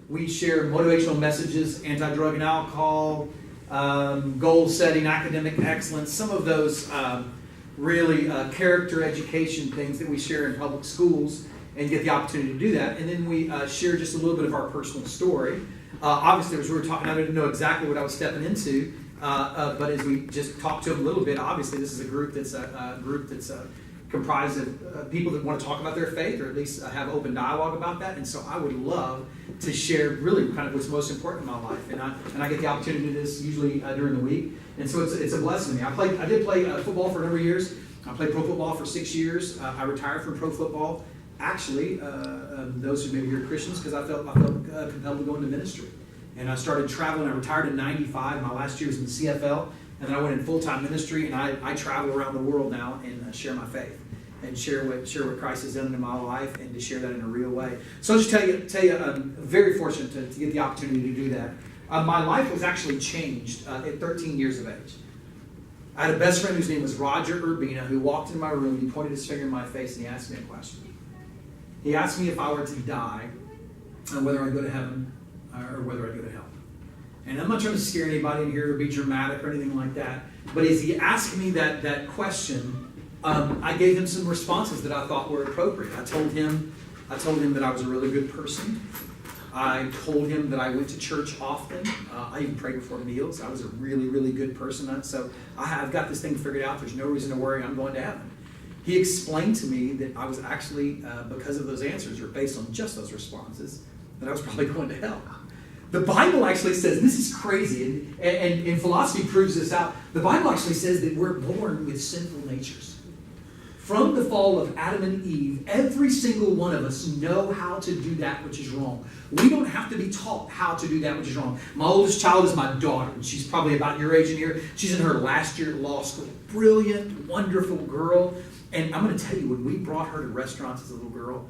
We share motivational messages, anti-drug and alcohol, goal setting, academic excellence, some of those really character education things that we share in public schools and get the opportunity to do that. And then we share just a little bit of our personal story. Obviously, as we were talking, I didn't know exactly what I was stepping into, but as we just talked to them a little bit, obviously this is a group that's comprised of people that want to talk about their faith, or at least have open dialogue about that. And so I would love to share really kind of what's most important in my life. And I get the opportunity to do this usually during the week. And so it's a blessing to me. I did play football for a number of years. I played pro football for 6 years. I retired from pro football. Actually, those who maybe are Christians, because I felt compelled to go into ministry. And I started traveling. I retired in 95. My last year was in the CFL. And then I went in full-time ministry, and I travel around the world now and share my faith and share what Christ has done in my life, and to share that in a real way. So I'll just tell you, I'm very fortunate to get the opportunity to do that. My life was actually changed at 13 years of age. I had a best friend whose name was Roger Urbina, who walked into my room, he pointed his finger in my face, and he asked me a question. He asked me if I were to die, whether I'd go to heaven or whether I'd go to hell. And I'm not trying to scare anybody in here or be dramatic or anything like that, but as he asked me that question, I gave him some responses that I thought were appropriate. I told him that I was a really good person. I told him that I went to church often. I even prayed before meals. I was a really, really good person. So I've got this thing figured out. There's no reason to worry. I'm going to heaven. He explained to me that I was actually, because of those answers, or based on just those responses, that I was probably going to hell. The Bible actually says, this is crazy, and philosophy proves this out. The Bible actually says that we're born with sinful natures. From the fall of Adam and Eve, every single one of us know how to do that which is wrong. We don't have to be taught how to do that which is wrong. My oldest child is my daughter, and she's probably about your age in here. She's in her last year at law school. Brilliant, wonderful girl. And I'm going to tell you, when we brought her to restaurants as a little girl,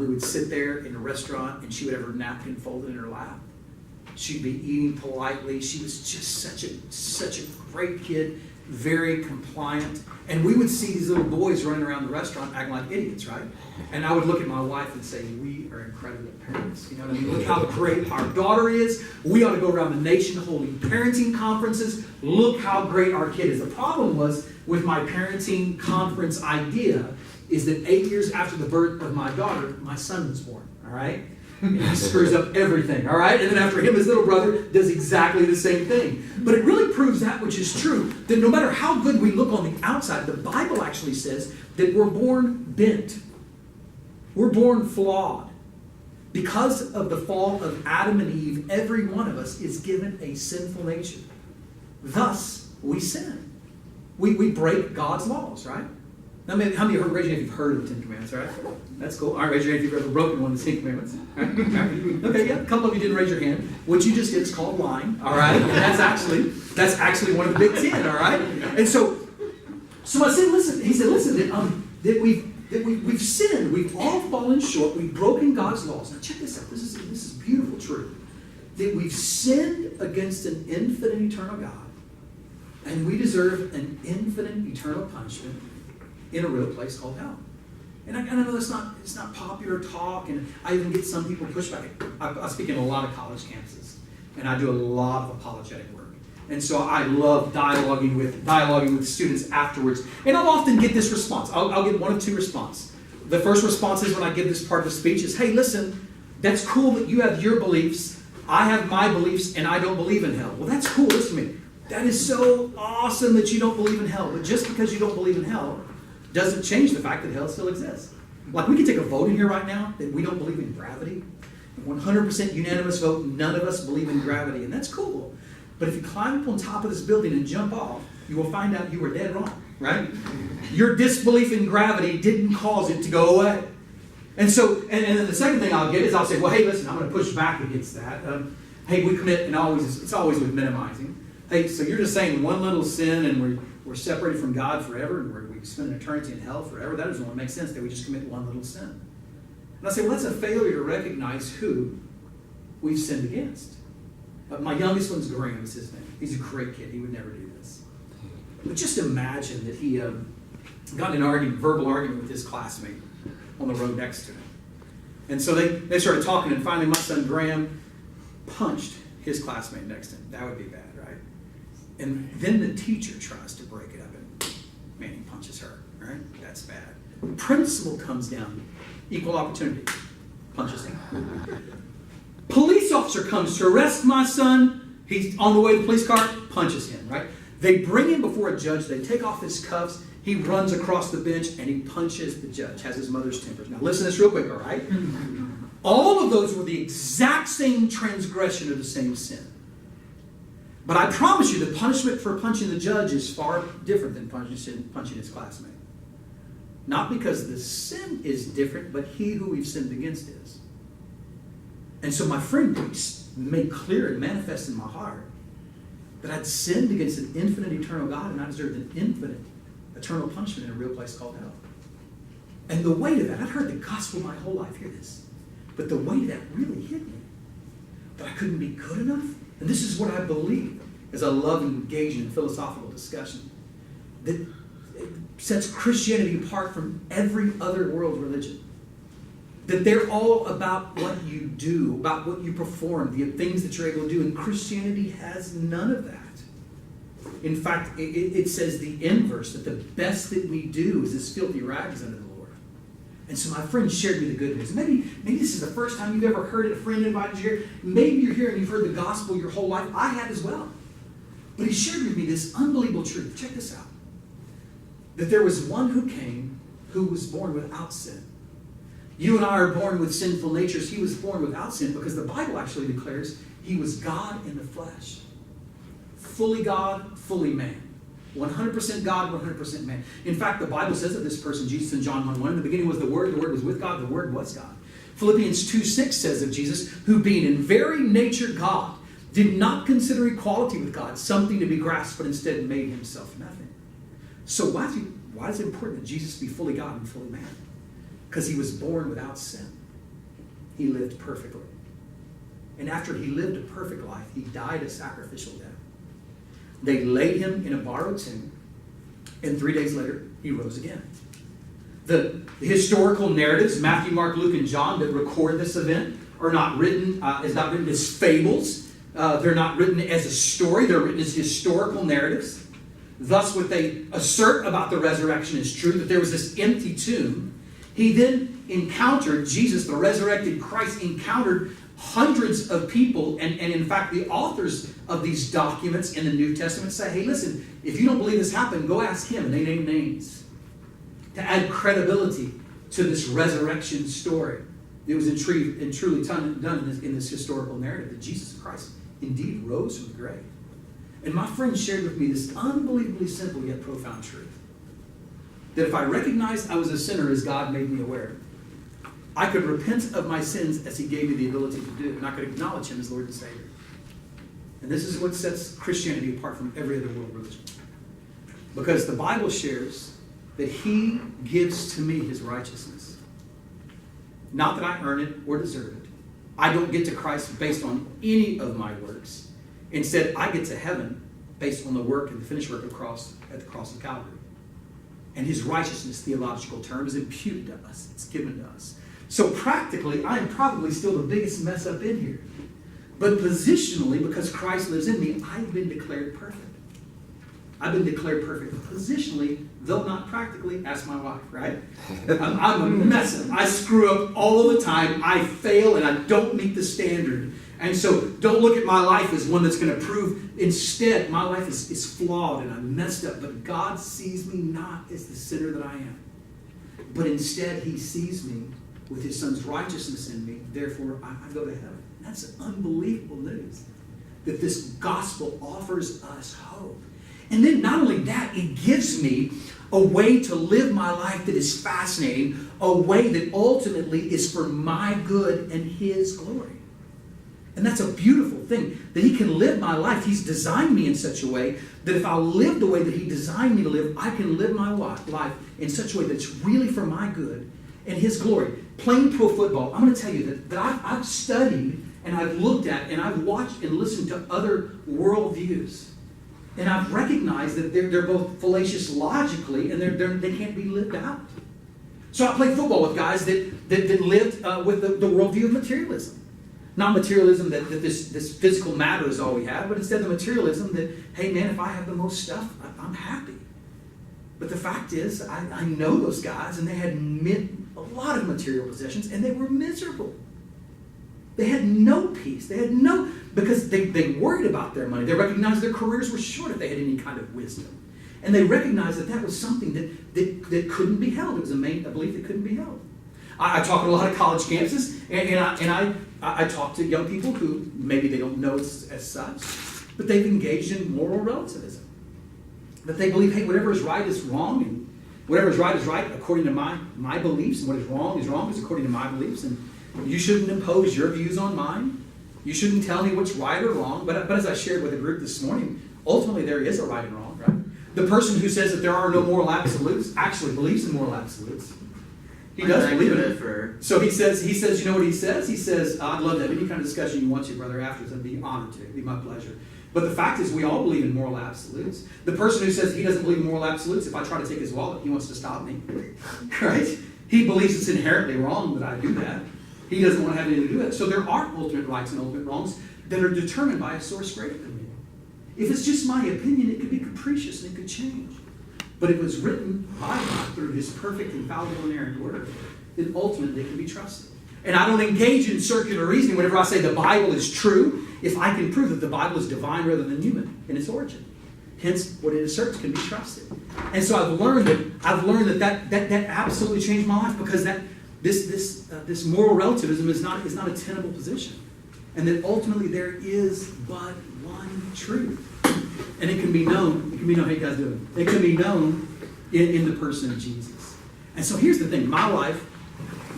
we would sit there in a restaurant, and she would have her napkin folded in her lap. She'd be eating politely. She was just such a great kid, very compliant. And we would see these little boys running around the restaurant acting like idiots, right? And I would look at my wife and say, we are incredible parents. You know what I mean? Look how great our daughter is. We ought to go around the nation holding parenting conferences. Look how great our kid is. The problem was with my parenting conference idea is that 8 years after the birth of my daughter, my son was born, all right? And he screws up everything, all right? And then after him, his little brother does exactly the same thing. But it really proves that which is true, that no matter how good we look on the outside, the Bible actually says that we're born bent. We're born flawed. Because of the fall of Adam and Eve, every one of us is given a sinful nature. Thus, we sin. We break God's laws, right? Now, how many of you raise your hand if you've heard of the Ten Commandments, all right? That's cool. All right, raise your hand if you've ever broken one of the Ten Commandments. All right? Okay, yeah, a couple of you didn't raise your hand. What you just did is called lying, all right? And that's actually one of the big 10, all right? And so I said, listen, he said, that we've sinned. We've all fallen short. We've broken God's laws. Now, check this out. This is beautiful truth. That we've sinned against an infinite eternal God, and we deserve an infinite eternal punishment in a real place called hell. And I know it's not popular talk, and I even get some people push back. I speak in a lot of college campuses, and I do a lot of apologetic work. And so I love dialoguing with students afterwards. And I'll often get this response. I'll get one of two responses. The first response is when I give this part of the speech is, hey, listen, that's cool that you have your beliefs. I have my beliefs, and I don't believe in hell. Well, that's cool. Listen to me. That is so awesome that you don't believe in hell. But just because you don't believe in hell doesn't change the fact that hell still exists. Like, we could take a vote in here right now that we don't believe in gravity. 100% unanimous vote, none of us believe in gravity, and that's cool. But if you climb up on top of this building and jump off, you will find out you were dead wrong, right? Your disbelief in gravity didn't cause it to go away. And so, and then the second thing I'll get is I'll say, well, hey, listen, I'm going to push back against that. Hey, we commit, and it's always with minimizing. Hey, so you're just saying one little sin and we're separated from God forever, and we spend an eternity in hell forever? That doesn't make sense that we just commit one little sin. And I say, well, that's a failure to recognize who we've sinned against. My youngest one's Graham, is his name. He's a great kid. He would never do this. But just imagine that he got in an verbal argument with his classmate on the road next to him. And so they started talking, and finally my son Graham punched his classmate next to him. That would be bad, right? And then the teacher tries to break it up and Manning punches her, right? That's bad. Principal comes down, equal opportunity, punches him. Police officer comes to arrest my son. He's on the way to the police car, punches him, right? They bring him before a judge. They take off his cuffs. He runs across the bench and he punches the judge, has his mother's tempers. Now listen to this real quick, all right? All of those were the exact same transgression of the same sin. But I promise you the punishment for punching the judge is far different than punching his classmate. Not because the sin is different, but he who we've sinned against is. And so my friend made clear and manifest in my heart that I'd sinned against an infinite, eternal God, and I deserved an infinite, eternal punishment in a real place called hell. And the weight of that, I'd heard the gospel my whole life, hear this, but the weight of that really hit me. That I couldn't be good enough. And this is what I believe as I love engaging in philosophical discussion. That it sets Christianity apart from every other world religion. That they're all about what you do, about what you perform, the things that you're able to do. And Christianity has none of that. In fact, it says the inverse, that the best that we do is this filthy rags unto the Lord. And so my friend shared me the good news. Maybe this is the first time you've ever heard it. A friend invited you here. Maybe you're here and you've heard the gospel your whole life. I have as well. But he shared with me this unbelievable truth. Check this out. That there was one who came who was born without sin. You and I are born with sinful natures. He was born without sin because the Bible actually declares he was God in the flesh. Fully God, fully man. 100% God, 100% man. In fact, the Bible says of this person, Jesus in John 1:1, in the beginning was the Word was with God, the Word was God. Philippians 2:6 says of Jesus, who being in very nature God, did not consider equality with God something to be grasped, but instead made himself nothing. So why is it important that Jesus be fully God and fully man? Because he was born without sin. He lived perfectly. And after he lived a perfect life, he died a sacrificial death. They laid him in a borrowed tomb, and 3 days later, he rose again. The historical narratives, Matthew, Mark, Luke, and John, that record this event are not written as fables. They're not written as a story. They're written as historical narratives. Thus, what they assert about the resurrection is true, that there was this empty tomb. He then encountered, Jesus, the resurrected Christ, encountered hundreds of people. And in fact, the authors of these documents in the New Testament say, hey, listen, if you don't believe this happened, go ask him. And they name names to add credibility to this resurrection story. It was truly done in this historical narrative that Jesus Christ indeed rose from the grave. And my friend shared with me this unbelievably simple yet profound truth. That if I recognized I was a sinner as God made me aware, I could repent of my sins as he gave me the ability to do. And I could acknowledge him as Lord and Savior. And this is what sets Christianity apart from every other world religion. Because the Bible shares that he gives to me his righteousness. Not that I earn it or deserve it. I don't get to Christ based on any of my works. Instead, I get to heaven based on the work and the finished work at the cross of Calvary. And his righteousness, theological term, is imputed to us. It's given to us. So practically, I am probably still the biggest mess up in here. But positionally, because Christ lives in me, I've been declared perfect. I've been declared perfect. Positionally, though not practically, ask my wife, right? I'm a mess up. I screw up all the time. I fail and I don't meet the standard. And so don't look at my life as one that's going to prove. Instead, my life is flawed and I'm messed up. But God sees me not as the sinner that I am. But instead, he sees me with his son's righteousness in me. Therefore, I go to heaven. That's unbelievable news. That this gospel offers us hope. And then not only that, it gives me a way to live my life that is fascinating. A way that ultimately is for my good and his glory. And that's a beautiful thing, that he can live my life. He's designed me in such a way that if I live the way that he designed me to live, I can live my life in such a way that's really for my good and his glory. Playing pro football, I'm going to tell you that I've studied and I've looked at and I've watched and listened to other worldviews. And I've recognized that they're both fallacious logically and they can't be lived out. So I played football with guys that lived with the worldview of materialism. Not materialism that this physical matter is all we have, but instead the materialism that, hey man, if I have the most stuff, I'm happy. But the fact is, I know those guys, and they had a lot of material possessions, and they were miserable. They had no peace. Because they worried about their money. They recognized their careers were short if they had any kind of wisdom. And they recognized that was something that couldn't be held. It was a belief that couldn't be held. I talk at a lot of college campuses, and I talk to young people who maybe they don't know as such, but they've engaged in moral relativism. That they believe, hey, whatever is right is wrong, and whatever is right according to my beliefs, and what is wrong is according to my beliefs, and you shouldn't impose your views on mine. You shouldn't tell me what's right or wrong. But as I shared with a group this morning, ultimately there is a right and wrong, right? The person who says that there are no moral absolutes actually believes in moral absolutes. He does believe in it. So he says, you know what he says? He says, I'd love to have any kind of discussion you want to, brother, afterwards. I'd be honored to. It'd be my pleasure. But the fact is, we all believe in moral absolutes. The person who says he doesn't believe in moral absolutes, if I try to take his wallet, he wants to stop me. Right? He believes it's inherently wrong that I do that. He doesn't want to have anything to do with it. So there are ultimate rights and ultimate wrongs that are determined by a source greater than me. If it's just my opinion, it could be capricious and it could change. But if it was written by God through His perfect, infallible, inerrant word, then ultimately it can be trusted. And I don't engage in circular reasoning whenever I say the Bible is true, if I can prove that the Bible is divine rather than human in its origin. Hence, what it asserts can be trusted. And so I've learned that absolutely changed my life, because this moral relativism is not a tenable position, and that ultimately there is but one truth, and it can be known. How you guys doing? It can be known in the person of Jesus. And so here's the thing: my life.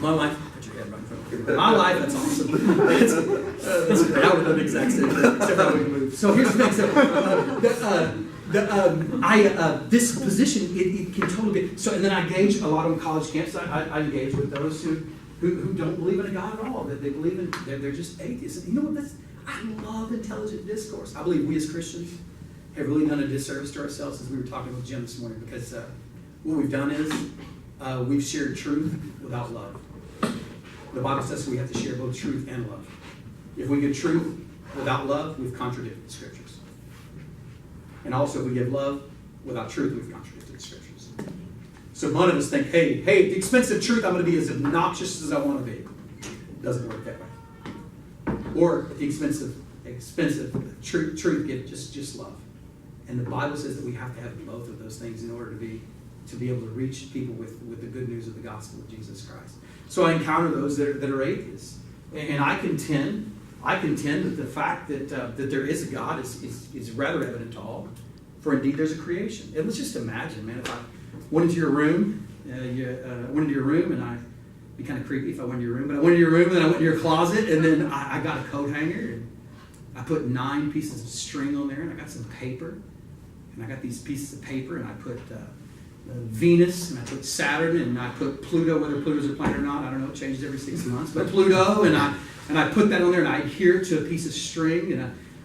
Put your head right in front of you. My life. That's awesome. That's great. I would have done the exact same thing, except I wouldn't move. So here's the thing. This position, it can totally be. So, and then I engage a lot on college camps. I engage with those who don't believe in a God at all. That they believe in, they're just atheists. And you know what? I love intelligent discourse. I believe we as Christians have really done a disservice to ourselves, as we were talking with Jim this morning, because what we've done is we've shared truth without love. The Bible says we have to share both truth and love. If we give truth without love, we've contradicted the Scriptures. And also, if we give love without truth, we've contradicted the Scriptures. So none of us think, hey, the expense of truth, I'm going to be as obnoxious as I want to be. It doesn't work that way. Or at the expense of truth, get just love. And the Bible says that we have to have both of those things in order to be able to reach people with the good news of the gospel of Jesus Christ. So I encounter those that are atheists, and I contend that the fact that there is a God is rather evident to all. For indeed, there's a creation. And let's just imagine, man, if I went into your room, and I'd be kind of creepy if I went into your room, but I went into your room, and then I went into your closet, and then I got a coat hanger, and I put 9 pieces of string on there, and I got some paper, and I got these pieces of paper, and I put Venus, and I put Saturn, and I put Pluto, whether Pluto's a planet or not, I don't know, it changes every 6 months, but Pluto, and I put that on there, and I adhere to a piece of string,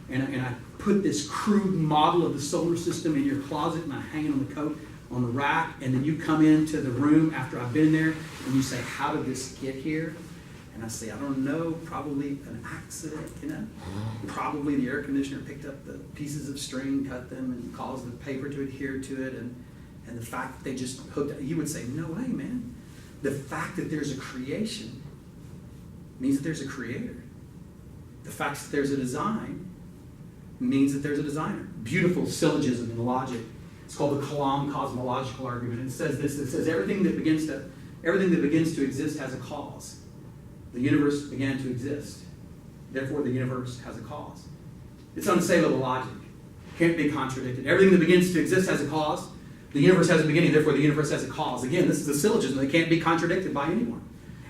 and I put this crude model of the solar system in your closet, and I hang it on the coat, on the rack, and then you come into the room after I've been there, and you say, how did this get here? And I say, I don't know, probably an accident, Probably the air conditioner picked up the pieces of string, cut them, and caused the paper to adhere to it, and the fact that they just hooked it, you would say, no way, man. The fact that there's a creation means that there's a creator. The fact that there's a design means that there's a designer. Beautiful syllogism in logic. It's called the Kalam cosmological argument. It says this: it says everything that begins to exist has a cause. The universe began to exist. Therefore, the universe has a cause. It's unassailable logic. Can't be contradicted. Everything that begins to exist has a cause. The universe has a beginning. Therefore, the universe has a cause. Again, this is a syllogism that can't be contradicted by anyone.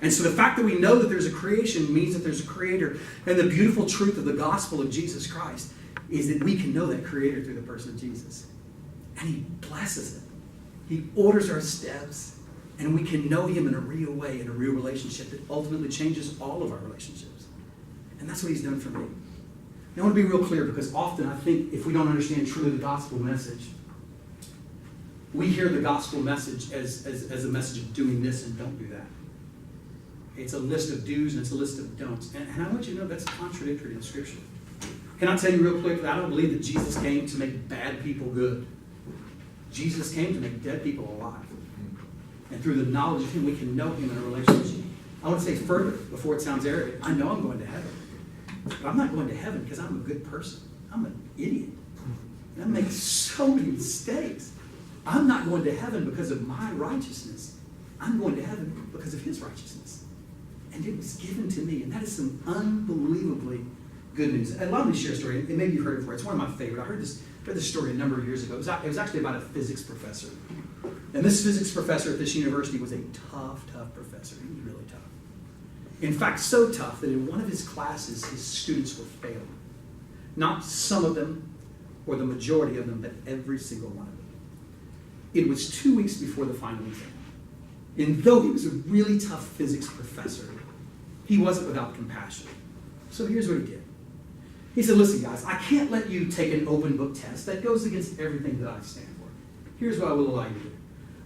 And so the fact that we know that there's a creation means that there's a creator. And the beautiful truth of the gospel of Jesus Christ is that we can know that creator through the person of Jesus. And he blesses it. He orders our steps. And we can know him in a real way, in a real relationship that ultimately changes all of our relationships. And that's what he's done for me. Now, I want to be real clear, because often I think if we don't understand truly the gospel message, we hear the gospel message as a message of doing this and don't do that. It's a list of do's and it's a list of don'ts. And I want you to know that's contradictory in Scripture. Can I tell you real quick that I don't believe that Jesus came to make bad people good. Jesus came to make dead people alive. And through the knowledge of Him, we can know Him in a relationship. I want to say further, before it sounds arrogant, I know I'm going to heaven. But I'm not going to heaven because I'm a good person. I'm an idiot. And I make so many mistakes. I'm not going to heaven because of my righteousness. I'm going to heaven because of His righteousness. And it was given to me. And that is some unbelievably good news. I'd love to share a story. And maybe you've heard it before. It's one of my favorite. I read this story a number of years ago. It was actually about a physics professor. And this physics professor at this university was a tough professor. He was really tough. In fact, so tough that in one of his classes, his students were failing. Not some of them, or the majority of them, but every single one of them. It was 2 weeks before the final exam. And though he was a really tough physics professor, he wasn't without compassion. So here's what he did. He said, listen, guys, I can't let you take an open book test. That goes against everything that I stand for. Here's what I will allow you to do.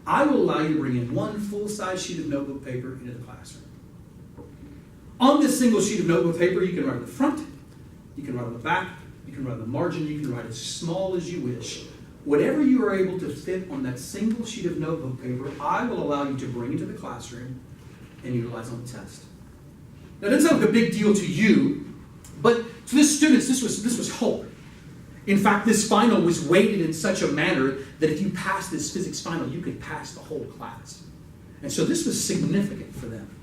I will allow you to bring in one full-size sheet of notebook paper into the classroom. On this single sheet of notebook paper, you can write on the front, you can write on the back, you can write on the margin, you can write as small as you wish. Whatever you are able to fit on that single sheet of notebook paper, I will allow you to bring into the classroom and utilize on the test. Now, that doesn't sound like a big deal to you, but to the students, this was hope. In fact, this final was weighted in such a manner that if you passed this physics final, you could pass the whole class. And so this was significant for them.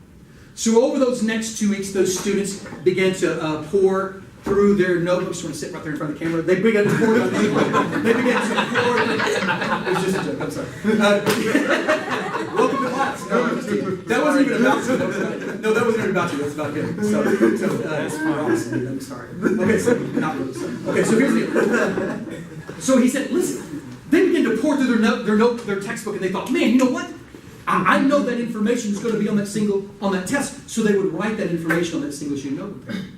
So over those next 2 weeks, those students began to pour through their notebooks. We're going to sit right there in front of the camera. They began to pour. They began to pour. It was just a joke. I'm sorry. Welcome to class. No, that wasn't even about you. No, that wasn't even about you. That's about him. So that's awesome. I'm sorry. Okay, so not really sorry. Okay, so here's the deal. So he said, listen. They began to pour through their textbook, and they thought, man, you know what? I know that information is going to be on that test, so they would write that information on that single sheet of notebook paper.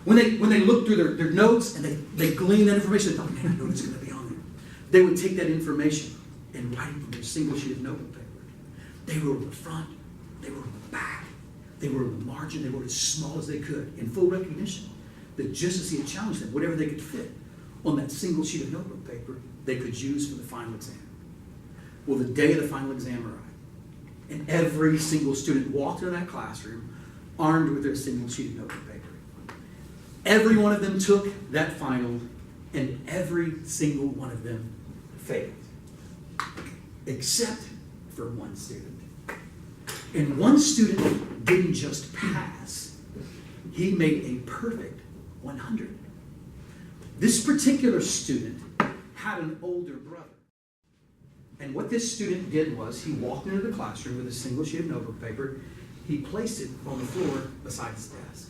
When they looked through their notes and they gleaned that information, they thought, man, I know it's going to be on there. They would take that information and write it on their single sheet of notebook paper. They wrote on the front, they wrote on the back, they wrote on the margin, they wrote as small as they could, in full recognition that just as he had challenged them, whatever they could fit on that single sheet of notebook paper, they could use for the final exam. Well, the day of the final exam arrived. And every single student walked into that classroom armed with their single sheet of notebook paper. Every one of them took that final, and every single one of them failed. Except for one student. And one student didn't just pass. He made a perfect 100. This particular student had an older brother. And what this student did was he walked into the classroom with a single sheet of notebook paper. He placed it on the floor beside his desk.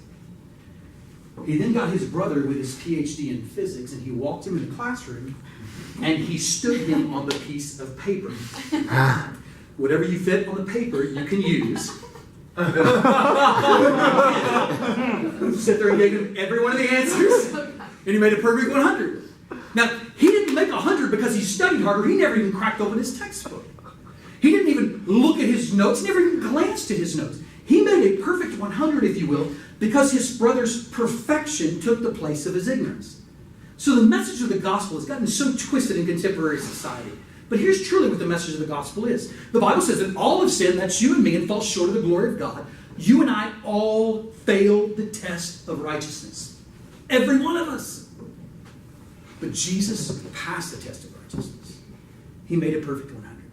He then got his brother with his PhD in physics, and he walked him in the classroom, and he stood him on the piece of paper. Whatever you fit on the paper, you can use. Sit there and gave him every one of the answers, and he made a perfect 100. Now, he didn't make 100 because he studied harder. He never even cracked open his textbook. He didn't even look at his notes, never even glanced at his notes. He made a perfect 100, if you will, because his brother's perfection took the place of his ignorance. So the message of the gospel has gotten so twisted in contemporary society. But here's truly what the message of the gospel is. The Bible says that all have sinned, that's you and me, and fall short of the glory of God. You and I all failed the test of righteousness. Every one of us. But Jesus passed the test of righteousness. He made a perfect 100.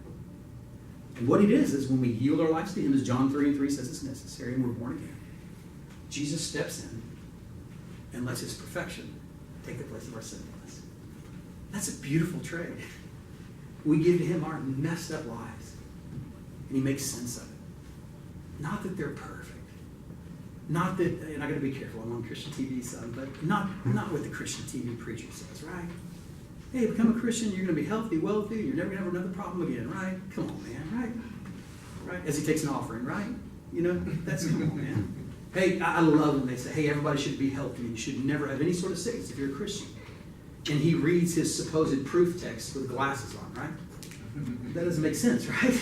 And what it is when we yield our lives to Him, as John 3:3 says it's necessary, and we're born again, Jesus steps in and lets His perfection take the place of our sinfulness. That's a beautiful trade. We give to Him our messed up lives, and He makes sense of it. Not that they're perfect. Not that, and I got to be careful, I'm on Christian TV, son, but not what the Christian TV preacher says, right? Hey, become a Christian, you're going to be healthy, wealthy, you're never going to have another problem again, right? Come on, man, right? As he takes an offering, right? You know, that's, come on, man. Hey, I love when they say, hey, everybody should be healthy, and you should never have any sort of sickness if you're a Christian. And he reads his supposed proof text with glasses on, right? That doesn't make sense, right?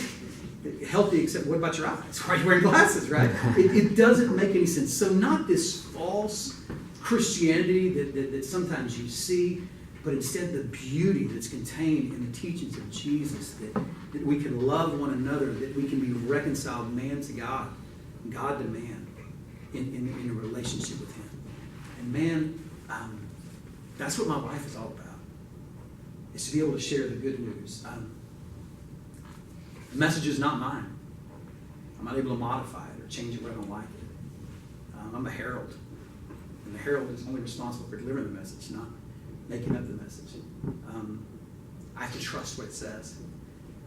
healthy, except what about your eyes? Why are you wearing glasses, right? It doesn't make any sense. So not this false Christianity that sometimes you see, but instead the beauty that's contained in the teachings of Jesus, that we can love one another, that we can be reconciled man to God, God to man, in a relationship with Him. And man, that's what my life is all about, is to be able to share the good news. The message is not mine. I'm not able to modify it or change it where I don't like it. I'm a herald. And the herald is only responsible for delivering the message, not making up the message. I have to trust what it says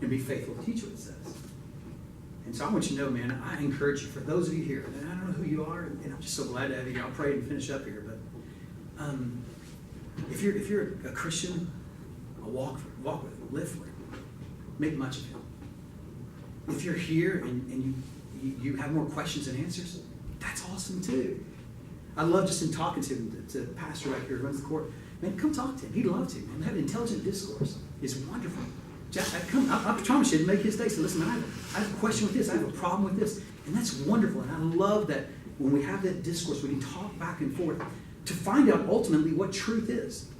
and be faithful to teach what it says. And so I want you to know, man, I encourage you, for those of you here, and I don't know who you are, and I'm just so glad to have you here. I'll pray and finish up here. But if you're a Christian, walk with him, live for him, make much of him. If you're here and you have more questions than answers, that's awesome too. I love just in talking to Pastor back here who runs the court. Man, come talk to him. He'd love to, man. Have intelligent discourse. It's wonderful. I promise you, to make his day. So listen, man, I have a question with this. I have a problem with this. And that's wonderful. And I love that when we have that discourse, we can talk back and forth to find out ultimately what truth is.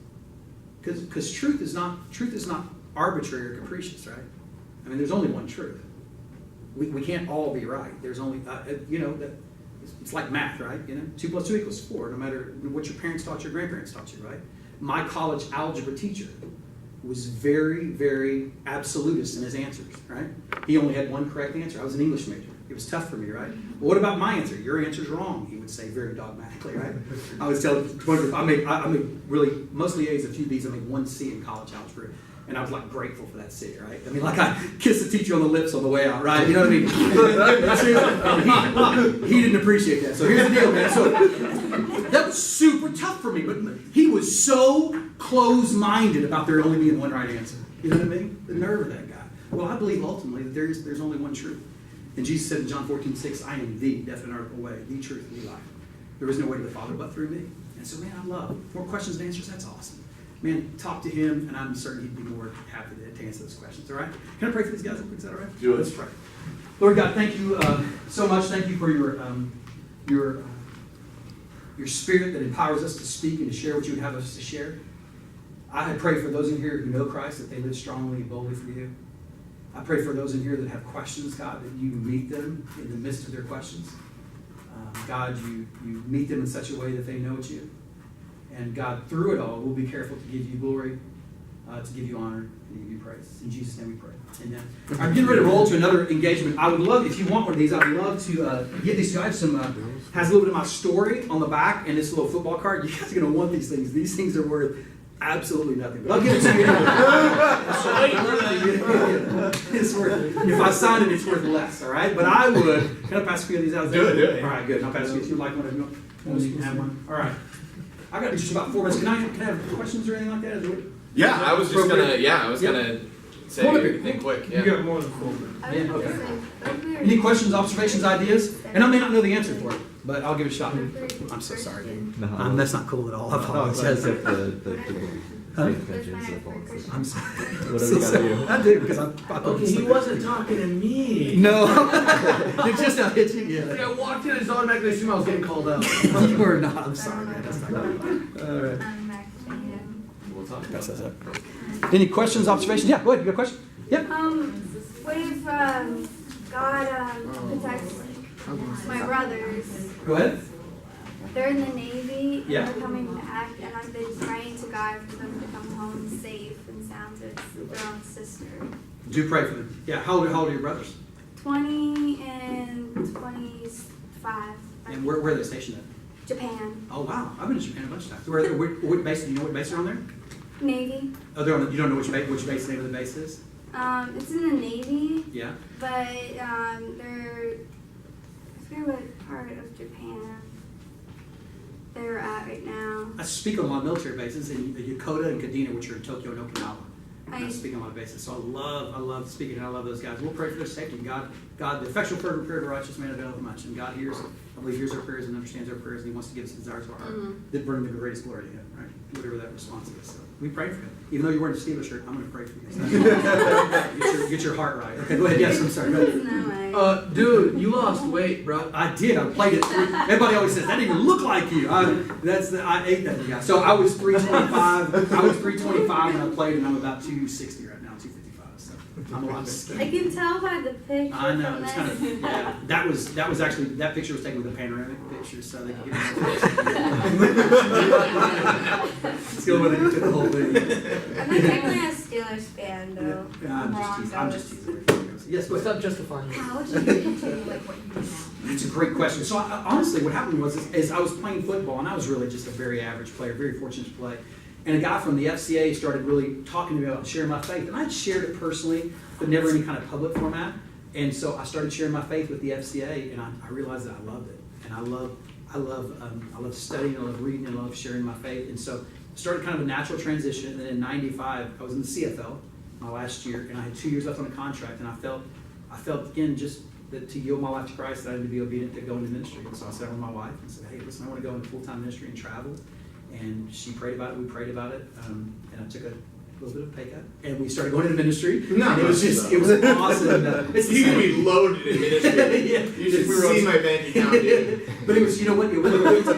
Because truth is not arbitrary or capricious, right? I mean, there's only one truth. We can't all be right. There's only, it's like math, right? 2 + 2 = 4, no matter what your parents taught you, your grandparents taught you, right? My college algebra teacher was very, very absolutist in his answers, right? He only had one correct answer. I was an English major. It was tough for me, right? Well, what about my answer? Your answer's wrong, he would say very dogmatically, right? I was telling, I made really mostly A's, a few B's. I made 1 C in college algebra. And I was like grateful for that C, right? I mean, like I kissed the teacher on the lips on the way out, right? You know what I mean? He didn't appreciate that. So here's the deal, man. So that was super tough for me, but he was so close-minded about there only being one right answer. You know what I mean? The nerve of that guy. Well, I believe ultimately that there's only one truth. And Jesus said in John 14:6, I am the definite article way, the truth, the life. There is no way to the Father but through me. And so, man, I love more questions and answers. That's awesome. Man, talk to him, and I'm certain he'd be more happy to answer those questions. All right? Can I pray for these guys? Is that all right? Do it. Let's pray. Lord God, thank you so much. Thank you for your spirit that empowers us to speak and to share what you would have us to share. I pray for those in here who know Christ, that they live strongly and boldly for you. I pray for those in here that have questions, God, that you meet them in the midst of their questions. God, you meet them in such a way that they know it's you. And God, through it all, we'll be careful to give you glory, to give you honor, and to give you praise. In Jesus' name we pray. Amen. I'm getting ready to roll to another engagement. I would love, if you want one of these, I'd love to get these to you. I have some, has a little bit of my story on the back and this little football card. You guys are going to want these things. These things are worth absolutely nothing. But I'll give it to you. It's worth, if I sign it, it's worth less, all right? But I would, can I pass a few of these out? Do it. All right, good. I'll pass you if you'd like one. If you want, you can have one. All right. I got just about 4 minutes. Can I have questions or anything like that? Yeah, I was just gonna say anything quick. Yeah. You got more than 4 minutes. Yeah, okay. Any questions, observations, ideas? And I may not know the answer for it, but I'll give it a shot. I'm so sorry. No. That's not cool at all. I apologize. I'm sorry. Whatever you gotta do. I do, because I'm Okay, he wasn't talking to me. No. It's just not hitching. Like Yeah. I walked in and automatically assumed I was getting called out. You were not. I'm sorry, man. That's not good. All right. We'll talk about Pass that. that up. Any questions, observations? Yeah, go ahead. You got a question? Yep. What if God protects my brothers? Go ahead. They're in the Navy, Yeah. and they're coming back, and I've been praying to God for them to come home safe and sound to their own sister. Do pray for them. Yeah. How old are your brothers? 20 and 25. And where are they stationed at? Japan. Oh, wow. I've been to Japan a bunch of times. What base, do you know what base they're on there? Navy. Oh, they're on, you don't know which base the name of the base is? It's in the Navy, Yeah. but they're, I forget what part of Japan they're at right now. I speak on a lot of military bases in Yokota and Kadena, which are in Tokyo and Okinawa. I speak on a lot of bases. So I love speaking, and I love those guys. We'll pray for their safety. God, the effectual fervent prayer of a righteous man availeth much, and God hears I believe hears our prayers and understands our prayers, and he wants to give us the desires of our heart that bring the greatest glory to him, right? Whatever that response is. So we pray for him. Even though you're wearing a Steelers shirt, I'm going to pray for you. Get your heart right. Okay, go ahead. Yes, I'm sorry. Go ahead. No way. Dude, you lost weight, bro. I did. I played it. Everybody always says that didn't even look like you. I ate that guy. So I was 325. I was 325 when I played, and I'm about 260 right now, 255. So I'm a lot I skinny. can tell by the picture. I know. from It's kind of this. yeah. That was actually that picture was taken with a panoramic picture, so they could get Still want to do the whole thing. I'm not technically a Steelers fan, though. Yeah, I'm just teasing. Yes, go ahead. Stop justifying it. How would you continue like what you do now? It's a great question. So honestly, what happened was is I was playing football, and I was really just a very average player, very fortunate to play. And a guy from the FCA started really talking to me about sharing my faith. And I'd shared it personally, but never in any kind of public format. And so I started sharing my faith with the FCA, and I realized that I loved it. And I love studying, I love reading, and I love sharing my faith. And so it started kind of a natural transition. And then in '95, I was in the CFL my last year, and I had 2 years left on a contract, and I felt again just that to yield my life to Christ, that I had to be obedient to go into ministry. And so I sat with my wife and said, hey, listen, I want to go into full-time ministry and travel. And she prayed about it, we prayed about it, and I took a little bit of pay cut, and we started going into ministry. No, and it was awesome. It's the You can same. be loaded in ministry. Yeah. You should see my bank account, dude. But it was, you know what?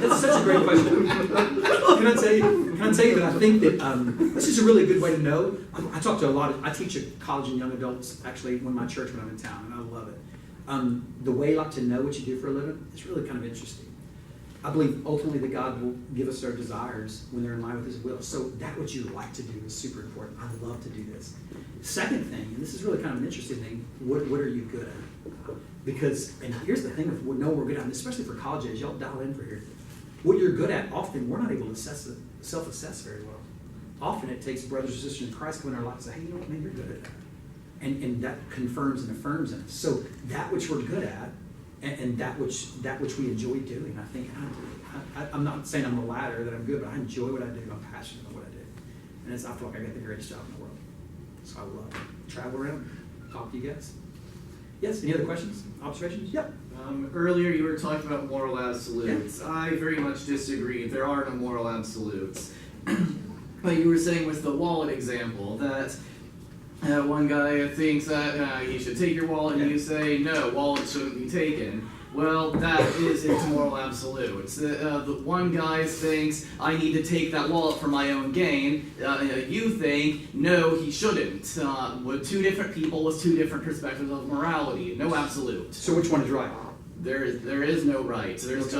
That's such a great question. Can I tell you that I think that this is a really good way to know. I talk to I teach at college and young adults, actually, when my church when I'm in town, and I love it. The way to know what you do for a living is really kind of interesting. I believe ultimately that God will give us our desires when they're in line with His will. So that what you like to do is super important. I love to do this. Second thing, and this is really kind of an interesting thing, what are you good at? Because, and here's the thing with what we're good at, especially for college age, y'all dial in for here. What you're good at, often we're not able to self-assess very well. Often it takes brothers and sisters in Christ come in our life and say, hey, you know what, man, you're good at that. And that confirms and affirms in us. So that which we're good at, and that which we enjoy doing, I think I'm not saying I'm the latter, that I'm good, but I enjoy what I do. I'm passionate about what I do, and I feel like I got the greatest job in the world. So I love it. Travel around, talk to you guys. Yes. Any other questions? Observations? Yep. Earlier you were talking about moral absolutes. Yeah. I very much disagree. There are no moral absolutes. But you were saying with the wallet example that one guy thinks that you should take your wallet, and you say, no, wallet shouldn't be taken. Well, that is its moral absolute. The one guy thinks, I need to take that wallet for my own gain. You think, no, he shouldn't. With two different people with two different perspectives of morality. No absolute. So which one is right? There is no right. There's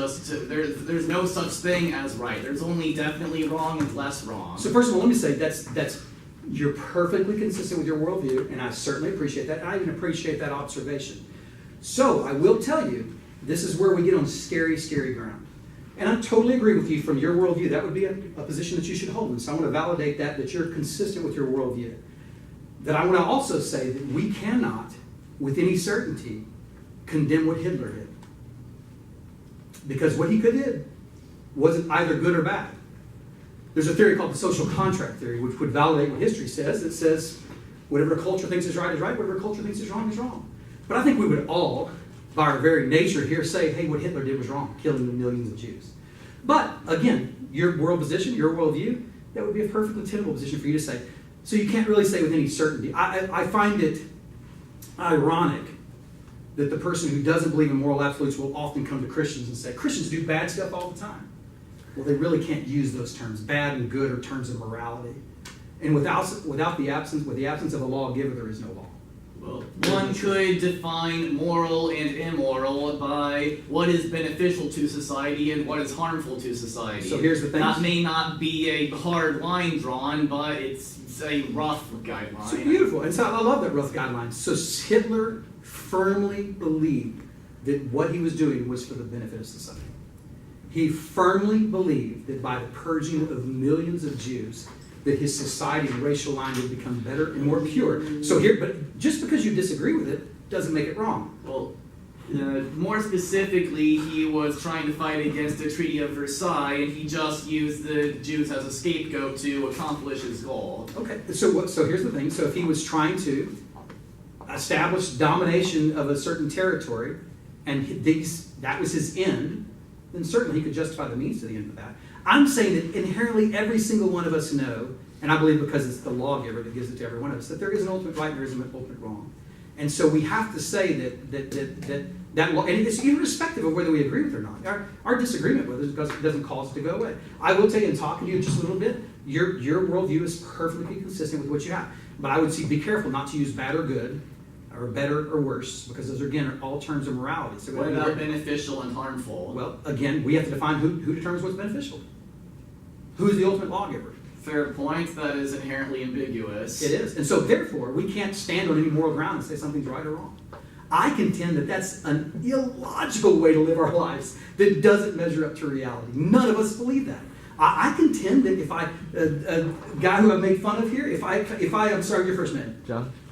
no such thing as right. There's only definitely wrong and less wrong. So first of all, let me say that's you're perfectly consistent with your worldview, and I certainly appreciate that. And I even appreciate that observation. So I will tell you, this is where we get on scary, scary ground. And I totally agree with you from your worldview. That would be a position that you should hold. And so I want to validate that you're consistent with your worldview. That I want to also say that we cannot, with any certainty, condemn what Hitler did. Because what he did wasn't either good or bad. There's a theory called the social contract theory, which would validate what history says. It says whatever a culture thinks is right, whatever a culture thinks is wrong is wrong. But I think we would all, by our very nature here, say, hey, what Hitler did was wrong, killing the millions of Jews. But, again, your world position, your worldview, that would be a perfectly tenable position for you to say. So you can't really say with any certainty. I find it ironic that the person who doesn't believe in moral absolutes will often come to Christians and say, Christians do bad stuff all the time. Well, they really can't use those terms. Bad and good are terms of morality. And without the absence of a lawgiver, there is no law. Well, one could define moral and immoral by what is beneficial to society and what is harmful to society. So here's the thing. That may not be a hard line drawn, but it's a rough guideline. So beautiful. And so I love that rough guideline. So Hitler firmly believed that what he was doing was for the benefit of society. He firmly believed that by the purging of millions of Jews, that his society and racial line would become better and more pure. So here, but just because you disagree with it doesn't make it wrong. Well, more specifically, he was trying to fight against the Treaty of Versailles, and he just used the Jews as a scapegoat to accomplish his goal. Okay, so here's the thing. So if he was trying to establish domination of a certain territory, and that was his end, then certainly he could justify the means to the end of that. I'm saying that inherently every single one of us know, and I believe because it's the lawgiver that gives it to every one of us, that there is an ultimate right and there is an ultimate wrong. And so we have to say that law, and it's irrespective of whether we agree with it or not. Our disagreement with it doesn't cause it to go away. I will tell you, in talking to you just a little bit, your worldview is perfectly consistent with what you have. But I would say be careful not to use bad or good, or better or worse, because those, again, are all terms of morality. So what about beneficial and harmful? Well, again, we have to define who determines what's beneficial. Who is the ultimate lawgiver? Fair point. That is inherently ambiguous. It is. And so, therefore, we can't stand on any moral ground and say something's right or wrong. I contend that that's an illogical way to live our lives that doesn't measure up to reality. None of us believe that. I contend that if a guy who I've made fun of here, I'm sorry, your first name?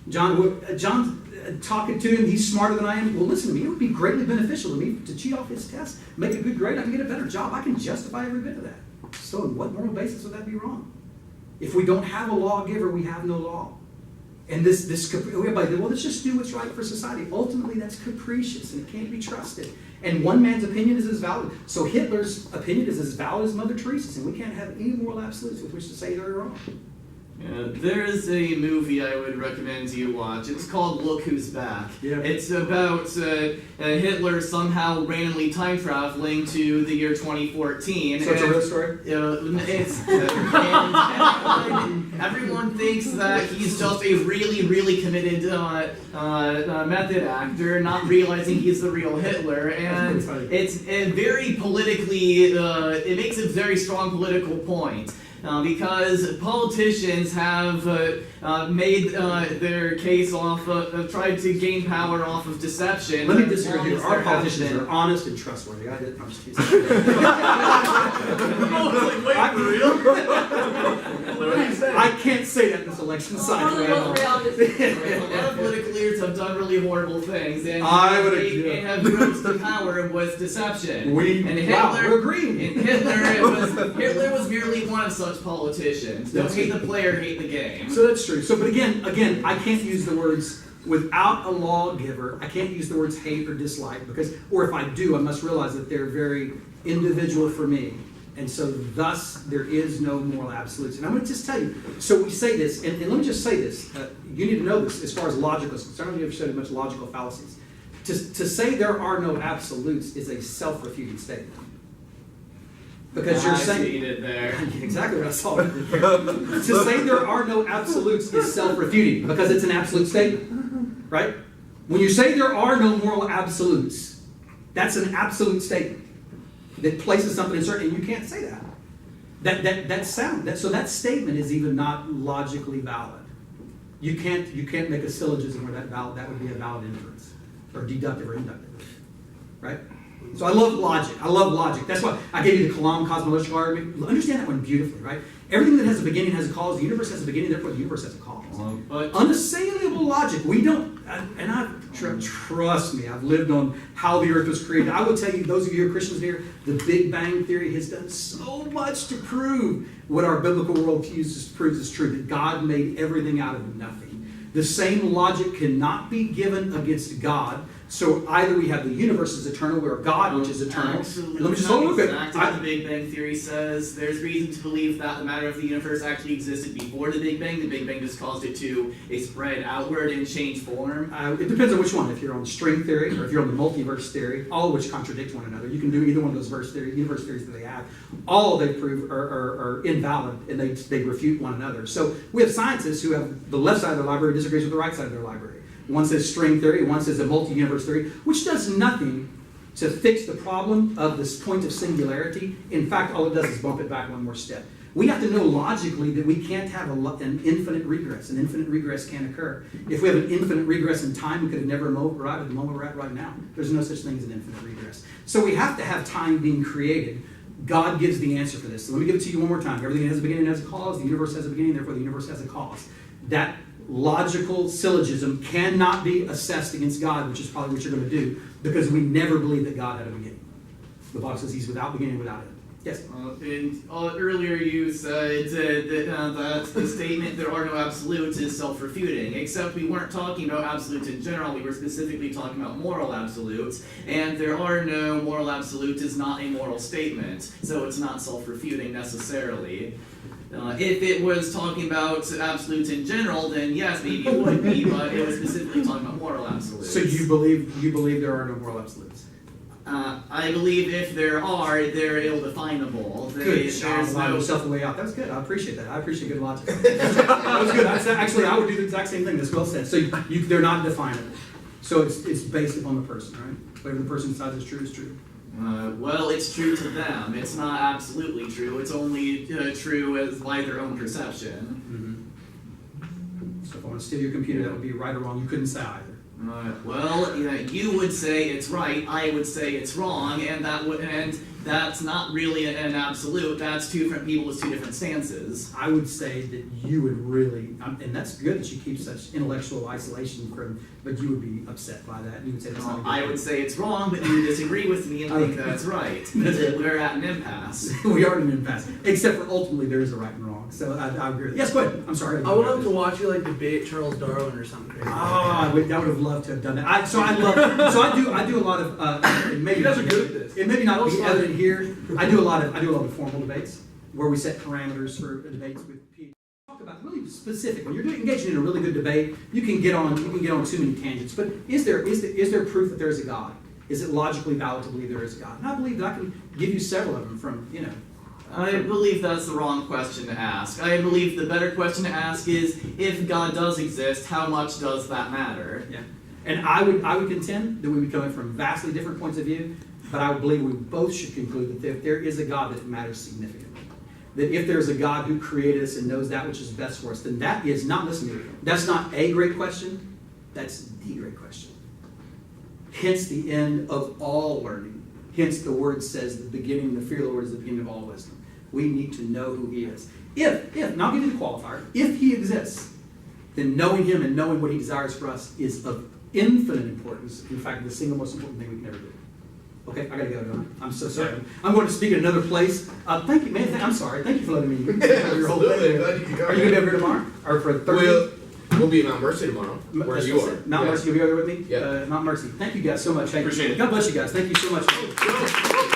John, talking to him, he's smarter than I am. Well, listen to me, it would be greatly beneficial to me to cheat off his test, make a good grade, I can get a better job. I can justify every bit of that. So on what moral basis would that be wrong? If we don't have a lawgiver, we have no law. And everybody, well, let's just do what's right for society. Ultimately, that's capricious and it can't be trusted. And one man's opinion is as valid. So Hitler's opinion is as valid as Mother Teresa's, and we can't have any moral absolutes with which to say they're wrong. There is a movie I would recommend you watch. It's called Look Who's Back. Yeah. It's about Hitler somehow randomly time traveling to the year 2014. So it's a real story? Everyone thinks that he's just a really, really committed method actor, not realizing he's the real Hitler. And it's very politically, it makes a very strong political point. Because politicians have made their case off of tried to gain power off of deception. Let me disagree here. Our politicians are honest and trustworthy. I'm just teasing. I can't say that in this election cycle. A lot of political leaders have done really horrible things, and they have rose to power with deception. We're agreeing. And Hitler was merely one of such politicians. Don't hate the player, hate the game. So that's true. So, but again, I can't use the words without a lawgiver. I can't use the words hate or dislike or if I do, I must realize that they're very individual for me. And so, thus, there is no moral absolutes. And I'm going to just tell you. So we say this, and let me just say this. You need to know this as far as logic is concerned. I don't know if you've studied much logical fallacies. To say there are no absolutes is a self-refuting statement. Because you're saying... I see it there. Exactly what I saw. To say there are no absolutes is self-refuting because it's an absolute statement. Right? When you say there are no moral absolutes, that's an absolute statement that places something in certain, and you can't say that. So that statement is even not logically valid. You can't make a syllogism where that would be a valid inference, or deductive or inductive, right? So I love logic. That's why I gave you the Kalam cosmological argument. Understand that one beautifully, right? Everything that has a beginning has a cause. The universe has a beginning, therefore the universe has a cause. But unassailable logic. We don't, and trust me, I've lived on how the earth was created. I will tell you, those of you who are Christians here, the Big Bang Theory has done so much to prove what our biblical world proves is true, that God made everything out of nothing. The same logic cannot be given against God. So either we have the universe as eternal, or God, which is eternal. Absolutely. Let me just hold a Exactly what the Big Bang Theory says. There's reason to believe that the matter of the universe actually existed before the Big Bang. The Big Bang just caused it to spread outward and change form. It depends on which one. If you're on string theory or if you're on the multiverse theory, all of which contradict one another. You can do either one of those universe theories that they have. All they prove are invalid, and they refute one another. So we have scientists who have the left side of their library disagrees with the right side of their library. One says string theory, one says a multi-universe theory, which does nothing to fix the problem of this point of singularity. In fact, all it does is bump it back one more step. We have to know logically that we can't have an infinite regress. An infinite regress can't occur. If we have an infinite regress in time, we could have never arrived at the moment we're at right now. There's no such thing as an infinite regress. So we have to have time being created. God gives the answer for this. So let me give it to you one more time. Everything has a beginning and has a cause. The universe has a beginning, therefore the universe has a cause. That logical syllogism cannot be assessed against God, which is probably what you're going to do, because we never believe that God had a beginning. The Bible says he's without beginning, without end. Yes. Earlier you said that the statement "there are no absolutes" is self-refuting. Except we weren't talking about absolutes in general. We were specifically talking about moral absolutes, and "there are no moral absolutes" is not a moral statement, so it's not self-refuting necessarily. If it was talking about absolutes in general, then yes, maybe it would be, but it was specifically talking about moral absolutes. So you believe there are no moral absolutes? I believe if there are, they're ill-definable. Good job, allowing yourself the way out. That was good. I appreciate that. I appreciate good logic. That was good. Actually, I would do the exact same thing. That's well said. So they're not definable. So it's based upon the person, right? Whatever the person decides is true is true. Well, it's true to them. It's not absolutely true. It's only true as by their own perception. Mm-hmm. So if I want to steal your computer, that would be right or wrong. You couldn't say either. Well, you would say it's right. I would say it's wrong, and that's not really an absolute. That's two different people with two different stances. I would say that you would really, and that's good that you keep such intellectual isolation from, but you would be upset by that. You would say that's not a good I thing. would say it's wrong, but you disagree with me and think that's right. We're at an impasse. We are in an impasse, except for ultimately there is a right and wrong. So I agree. Yes, go ahead. I'm sorry. I would love to watch you like debate Charles Darwin or something crazy. I would have loved to have done that. I do a lot of. It may You guys are good at this. It may be not That was be fun. evident here. I do a lot of formal debates where we set parameters for debates with people. Talk about really specific. When you're engaging in a really good debate, you can get on too many tangents. But is there proof that there is a God? Is it logically valid to believe there is a God? And I believe that I can give you several of them from I believe that's the wrong question to ask. I believe the better question to ask is, if God does exist, how much does that matter? Yeah. And I would contend that we would be coming from vastly different points of view, but I would believe we both should conclude that if there is a God, that it matters significantly. That if there's a God who created us and knows that which is best for us, then that is not, listen to me, that's not a great question, that's the great question. Hence the end of all learning. Hence the word says the beginning, the fear of the Lord is the beginning of all wisdom. We need to know who he is. If, now I'll give you the qualifier, if he exists, then knowing him and knowing what he desires for us is of infinite importance. In fact, the single most important thing we can ever do. Okay, I gotta go, don't I? I'm so sorry. I'm going to speak at another place. Thank you, man. I'm sorry. Thank you for letting me. Your whole thing. Glad you could come. Are you going to be over here tomorrow? Or for Thursday? We'll be at Mount Mercy tomorrow, where That's you what I are. said. Mount Yeah. Mercy, you'll be over with me? Yeah. Mount Mercy. Thank you guys so much. Hey, Appreciate it. God bless you guys. Thank you so much.